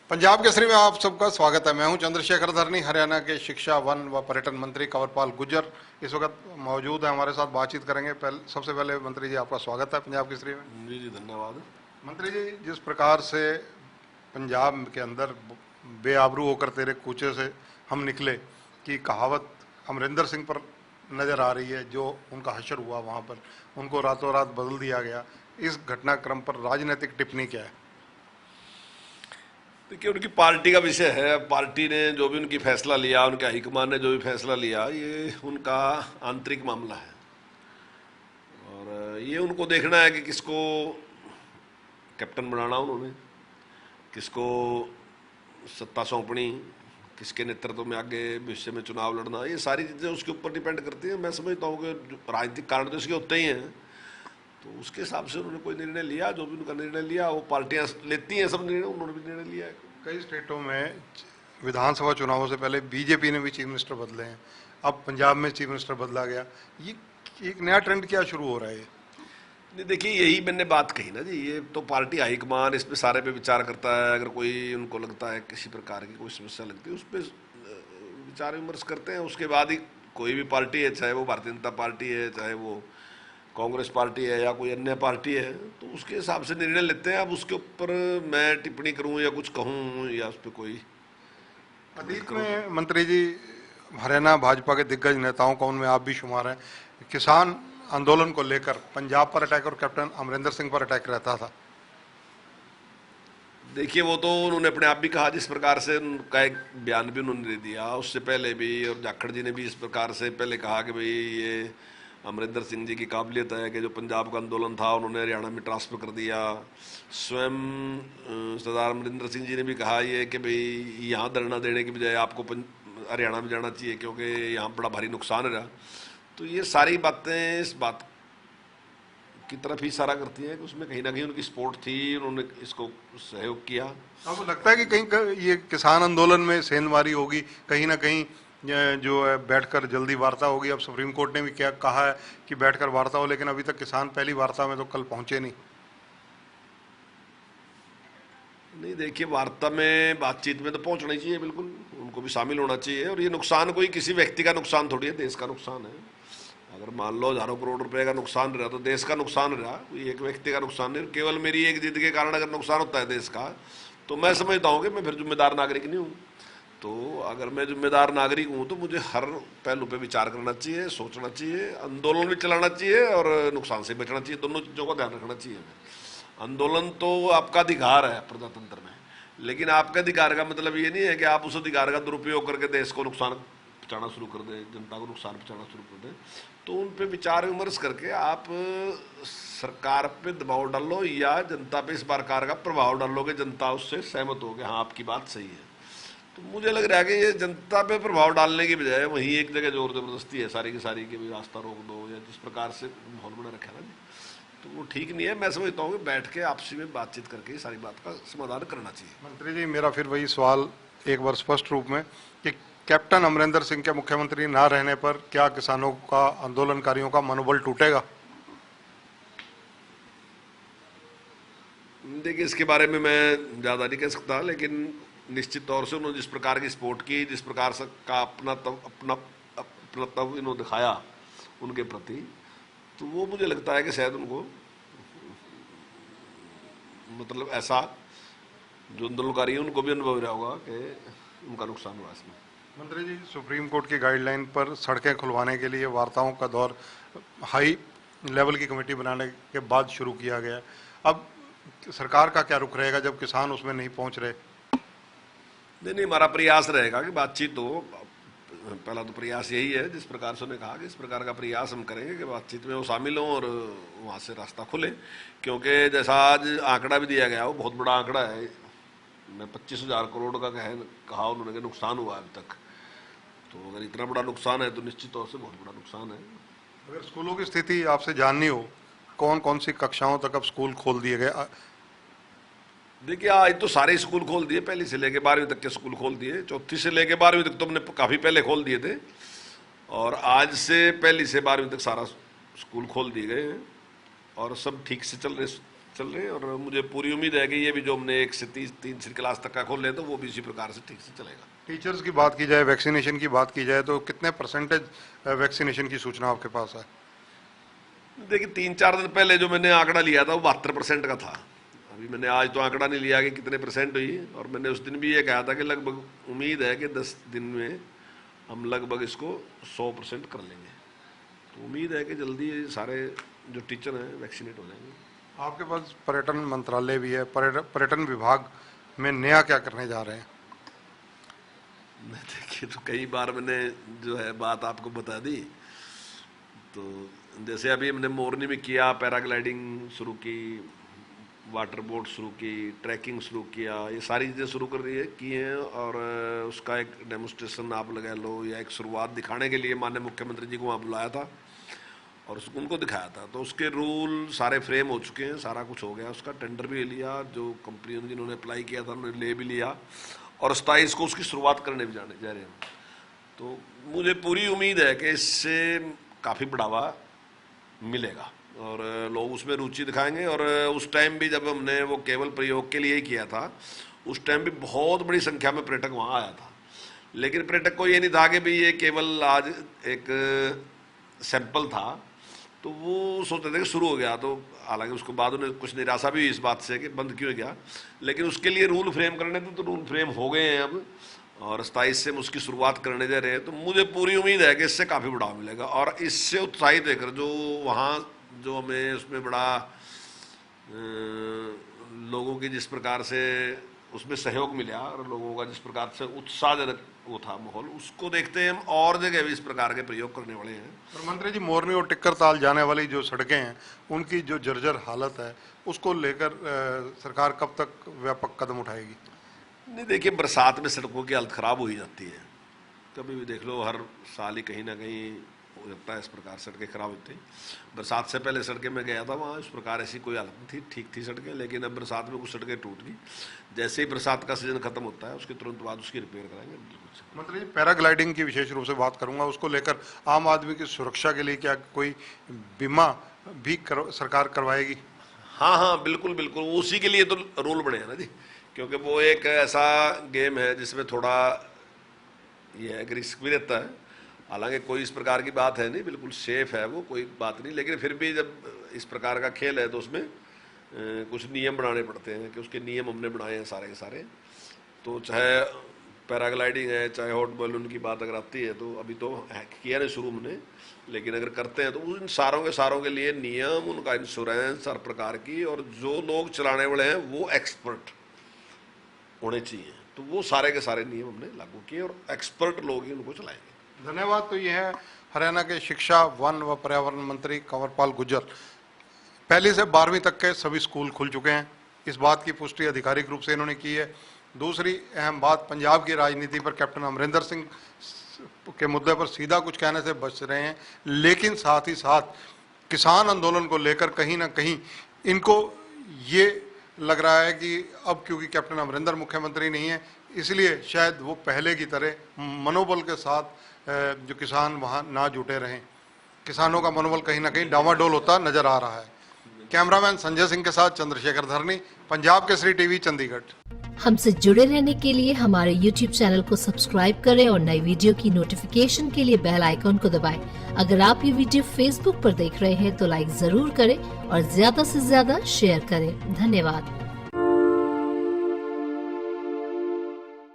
पंजाब केसरी में आप सबका स्वागत है। मैं हूं चंद्रशेखर धरनी। हरियाणा के शिक्षा, वन व पर्यटन मंत्री कंवरपाल गुर्जर इस वक्त मौजूद है, हमारे साथ बातचीत करेंगे। सबसे पहले मंत्री जी, आपका स्वागत है पंजाब केसरी में। जी जी, धन्यवाद। मंत्री जी, जिस प्रकार से पंजाब के अंदर बेआबरू होकर तेरे कूचे से हम निकले की कहावत अमरिंदर सिंह पर नज़र आ रही है, जो उनका हशर हुआ वहाँ पर, उनको रातों रात बदल दिया गया। इस घटनाक्रम पर राजनीतिक टिप्पणी क्या है? देखिए, उनकी पार्टी का विषय है। पार्टी ने जो भी उनकी फैसला लिया, उनके हाईकमान ने जो भी फैसला लिया, ये उनका आंतरिक मामला है और ये उनको देखना है कि किसको कैप्टन बनाना उन्होंने, किसको सत्ता सौंपनी, किसके नेतृत्व में आगे भविष्य में चुनाव लड़ना, ये सारी चीज़ें उसके ऊपर डिपेंड करती हैं। मैं समझता हूँ कि राजनीतिक कारण तो इसके होते ही हैं, तो उसके हिसाब से उन्होंने कोई निर्णय लिया। जो भी उनका निर्णय लिया, वो पार्टियां लेती हैं सब निर्णय, उन्होंने भी निर्णय लिया है। कई स्टेटों में विधानसभा चुनावों से पहले बीजेपी ने भी चीफ मिनिस्टर बदले हैं, अब पंजाब में चीफ मिनिस्टर बदला गया। ये एक नया ट्रेंड क्या शुरू हो रहा है? नहीं, देखिए, यही मैंने बात कही ना जी, ये तो पार्टी हाईकमान इस पे सारे पे विचार करता है। अगर कोई उनको लगता है किसी प्रकार की कोई समस्या लगती है, उस पर विचार विमर्श करते हैं। उसके बाद ही कोई भी पार्टी है, चाहे वो भारतीय जनता पार्टी है, चाहे वो कांग्रेस पार्टी है या कोई अन्य पार्टी है, तो उसके हिसाब से निर्णय लेते हैं। अब उसके ऊपर मैं टिप्पणी करूं या कुछ कहूं या उस पर कोई अतीत में मंत्री जी हरियाणा भाजपा के दिग्गज नेताओं का, उनमें आप भी शुमार हैं, किसान आंदोलन को लेकर पंजाब पर अटैक और कैप्टन अमरिंदर सिंह पर अटैक रहता था। देखिए, वो तो उन्होंने अपने आप भी कहा, जिस प्रकार से उनका एक बयान भी उन्होंने दे दिया उससे पहले भी, और जाखड़ जी ने भी इस प्रकार से पहले कहा कि भाई ये अमरिंदर सिंह जी की काबिलियत है कि जो पंजाब का आंदोलन था उन्होंने हरियाणा में ट्रांसफ़र कर दिया। स्वयं सरदार अमरिंदर सिंह जी ने भी कहा ये कि भाई यहाँ धरना देने की बजाय आपको हरियाणा में जाना चाहिए, क्योंकि यहाँ बड़ा भारी नुकसान है रहा। तो ये सारी बातें इस बात की तरफ ही इशारा करती है कि उसमें कहीं ना कहीं उनकी सपोर्ट थी, उन्होंने इसको सहयोग किया। आपको लगता है कि कहीं ये किसान आंदोलन में सेंधमारी होगी, कहीं ना कहीं जो है बैठकर जल्दी वार्ता होगी? अब सुप्रीम कोर्ट ने भी क्या कहा है कि बैठकर वार्ता हो, लेकिन अभी तक किसान पहली वार्ता में तो कल पहुंचे नहीं। नहीं, देखिए, वार्ता में बातचीत में तो पहुंचना ही चाहिए, बिल्कुल उनको भी शामिल होना चाहिए। और ये नुकसान कोई किसी व्यक्ति का नुकसान थोड़ी है, देश का नुकसान है। अगर मान लो हजारों करोड़ रुपए का नुकसान रहा तो देश का नुकसान रहा, कोई एक व्यक्ति का नुकसान नहीं। केवल मेरी एक जिद के कारण अगर नुकसान होता है देश का, तो मैं समझता हूँ कि मैं फिर जिम्मेदार नागरिक नहीं हूँ। तो अगर मैं जिम्मेदार नागरिक हूँ तो मुझे हर पहलू पे विचार करना चाहिए, सोचना चाहिए, आंदोलन भी चलाना चाहिए और नुकसान से बचना चाहिए। दोनों चीज़ों का ध्यान रखना चाहिए। आंदोलन तो आपका अधिकार है प्रजातंत्र में, लेकिन आपके अधिकार का मतलब ये नहीं है कि आप उस अधिकार का दुरुपयोग करके देश को नुकसान पहुँचाना शुरू कर दें, जनता को नुकसान पहुँचाना शुरू कर दें। तो उन पे विचार विमर्श करके आप सरकार पे दबाव डालो या जनता पे इस प्रकार का प्रभाव डालो कि जनता उससे सहमत हो गए, हाँ आपकी बात सही है। तो मुझे लग रहा है कि ये जनता पे प्रभाव डालने की बजाय वहीं एक जगह जोर जबरदस्ती है सारी की सारी, कि भी रास्ता रोक दो या जिस प्रकार से माहौल बना रखा है ना, तो वो ठीक नहीं है। मैं समझता हूँ कि बैठ के आपसी में बातचीत करके सारी बात का समाधान करना चाहिए। मंत्री जी, मेरा फिर वही सवाल एक बार स्पष्ट रूप में कि कैप्टन अमरिंदर सिंह के मुख्यमंत्री ना रहने पर क्या किसानों का, आंदोलनकारियों का मनोबल टूटेगा? देखिए, इसके बारे में मैं ज़्यादा नहीं कह सकता, लेकिन निश्चित तौर से उन्होंने जिस प्रकार की सपोर्ट की, जिस प्रकार से का अपना तब इन्होंने दिखाया उनके प्रति, तो वो मुझे लगता है कि शायद उनको मतलब ऐसा जो आंदोलनकारी है उनको भी अनुभव रहा होगा कि उनका नुकसान हुआ इसमें। मंत्री जी, सुप्रीम कोर्ट की गाइडलाइन पर सड़कें खुलवाने के लिए वार्ताओं का दौर हाई लेवल की कमेटी बनाने के बाद शुरू किया गया। अब सरकार का क्या रुख रहेगा जब किसान उसमें नहीं पहुंच रहे? नहीं, हमारा प्रयास रहेगा कि बातचीत हो। पहला तो प्रयास यही है, जिस प्रकार से उन्होंने कहा कि इस प्रकार का प्रयास हम करेंगे कि बातचीत में वो शामिल हों और वहाँ से रास्ता खुले। क्योंकि जैसा आज आंकड़ा भी दिया गया, वो बहुत बड़ा आंकड़ा है। मैं 25,000 करोड़ का कहा उन्होंने कि नुकसान हुआ अभी तक। तो अगर इतना बड़ा नुकसान है तो निश्चित तौर से बहुत बड़ा नुकसान है। अगर स्कूलों की स्थिति आपसे जाननी हो, कौन कौन सी कक्षाओं तक अब स्कूल खोल दिए गए? देखिए, आज तो सारे स्कूल खोल दिए, पहली से लेके 12वीं तक के स्कूल खोल दिए। चौथी से लेके 12वीं तक तो हमने काफ़ी पहले खोल दिए थे, और आज से पहली से 12वीं तक सारा स्कूल खोल दिए गए हैं और सब ठीक से चल रहे हैं और मुझे पूरी उम्मीद है कि ये भी जो हमने 1 से 3 क्लास तक का खोल रहे हैं तो वो भी इसी प्रकार से ठीक से चलेगा। टीचर्स की बात की जाए, वैक्सीनेशन की बात की जाए तो कितने % वैक्सीनेशन की सूचना आपके पास है? देखिए 3-4 दिन पहले जो मैंने आंकड़ा लिया था वो 72% का था। अभी मैंने आज तो आंकड़ा नहीं लिया कि कितने % हुई, और मैंने उस दिन भी ये कहा था कि लगभग उम्मीद है कि 10 दिन में हम लगभग इसको 100% कर लेंगे। तो उम्मीद है कि जल्दी ये सारे जो टीचर हैं वैक्सीनेट हो जाएंगे। आपके पास पर्यटन मंत्रालय भी है, पर्यटन विभाग में नया क्या करने जा रहे हैं? देखिए तो कई बार मैंने जो है बात आपको बता दी। तो जैसे अभी हमने मोरनी में किया, पैराग्लाइडिंग शुरू की, वाटर बोट शुरू की, ट्रैकिंग शुरू किया, ये सारी चीज़ें शुरू की हैं और उसका एक डेमोस्ट्रेशन आप लगा लो या एक शुरुआत दिखाने के लिए माननीय मुख्यमंत्री जी को वहाँ बुलाया था और उनको दिखाया था। तो उसके रूल सारे फ्रेम हो चुके हैं, सारा कुछ हो गया, उसका टेंडर भी लिया, जो कंपनियों ने जिन्होंने अप्लाई किया था उन्होंने ले भी लिया और 27 को उसकी शुरुआत करने भी जाने जा रहे हैं। तो मुझे पूरी उम्मीद है कि इससे काफ़ी बढ़ावा मिलेगा और लोग उसमें रुचि दिखाएंगे। और उस टाइम भी जब हमने वो केवल प्रयोग के लिए ही किया था, उस टाइम भी बहुत बड़ी संख्या में पर्यटक वहाँ आया था, लेकिन पर्यटक को ये नहीं था कि भाई ये केवल आज एक सैंपल था, तो वो सोचते थे कि शुरू हो गया। तो हालांकि उसके बाद उन्हें कुछ निराशा भी हुई इस बात से कि बंद क्यों गया, लेकिन उसके लिए रूल फ्रेम करने थे तो रूल फ्रेम हो गए हैं अब और 27 से हम उसकी शुरुआत करने जा रहे हैं। तो मुझे पूरी उम्मीद है कि इससे काफ़ी बढ़ावा मिलेगा और इससे उत्साहित देकर जो वहाँ जो हमें उसमें बड़ा लोगों की जिस प्रकार से उसमें सहयोग मिला और लोगों का जिस प्रकार से उत्साहजनक वो था माहौल, उसको देखते हम और जगह भी इस प्रकार के प्रयोग करने वाले हैं। और मंत्री जी, मोरनी और टिक्कर ताल जाने वाली जो सड़कें हैं उनकी जो जर्जर हालत है उसको लेकर सरकार कब तक व्यापक कदम उठाएगी? नहीं देखिए, बरसात में सड़कों की हालत ख़राब हो ही जाती है, कभी भी देख लो, हर साल ही कहीं ना कहीं हो जाता है इस प्रकार सड़कें खराब होती हैं। बरसात से पहले सड़कें में गया था, वहाँ इस प्रकार ऐसी कोई हालत नहीं थी, ठीक थी सड़कें, लेकिन अब बरसात में कुछ सड़कें टूट गई। जैसे ही बरसात का सीजन खत्म होता है उसके तुरंत बाद उसकी रिपेयर कराएंगे। मंत्री जी, पैराग्लाइडिंग की विशेष रूप से बात करूंगा, उसको लेकर आम आदमी की सुरक्षा के लिए क्या कोई बीमा भी सरकार करवाएगी? हाँ बिल्कुल बिल्कुल, उसी के लिए तो रूल बने हैं ना जी, क्योंकि वो एक ऐसा गेम है जिसमें थोड़ा ये है कि रिस्क भी रहता है। हालांकि कोई इस प्रकार की बात है नहीं, बिल्कुल सेफ है वो, कोई बात नहीं, लेकिन फिर भी जब इस प्रकार का खेल है तो उसमें कुछ नियम बनाने पड़ते हैं कि उसके नियम हमने बनाए हैं सारे के सारे। तो चाहे पैराग्लाइडिंग है, चाहे हॉट बैलून की बात अगर आती है तो अभी तो किया नहीं शुरू हमने, लेकिन अगर करते हैं तो उन सारों के लिए नियम, उनका इंश्योरेंस हर प्रकार की, और जो लोग चलाने वाले हैं वो एक्सपर्ट होने चाहिए। तो वो सारे के सारे नियम हमने लागू किए और एक्सपर्ट लोग ही उनको चलाएंगे। धन्यवाद। तो ये है हरियाणा के शिक्षा, वन व पर्यावरण मंत्री कंवरपाल गुर्जर। 1ली से 12वीं तक के सभी स्कूल खुल चुके हैं, इस बात की पुष्टि आधिकारिक रूप से इन्होंने की है। दूसरी अहम बात, पंजाब की राजनीति पर कैप्टन अमरिंदर सिंह के मुद्दे पर सीधा कुछ कहने से बच रहे हैं, लेकिन साथ ही साथ किसान आंदोलन को लेकर कहीं ना कहीं इनको ये लग रहा है कि अब क्योंकि कैप्टन अमरिंदर मुख्यमंत्री नहीं है, इसलिए शायद वो पहले की तरह मनोबल के साथ जो किसान वहाँ ना जुटे रहें। किसानों का मनोबल कहीं ना कहीं डामाडोल होता नजर आ रहा है। कैमरामैन संजय सिंह के साथ चंद्रशेखर धरनी, पंजाब केसरी टीवी, चंडीगढ़। हमसे जुड़े रहने के लिए हमारे YouTube चैनल को सब्सक्राइब करें और नई वीडियो की नोटिफिकेशन के लिए बेल आइकॉन को दबाएं। अगर आप ये वीडियो Facebook पर देख रहे हैं तो लाइक जरूर करें और ज्यादा से ज्यादा शेयर करें। धन्यवाद।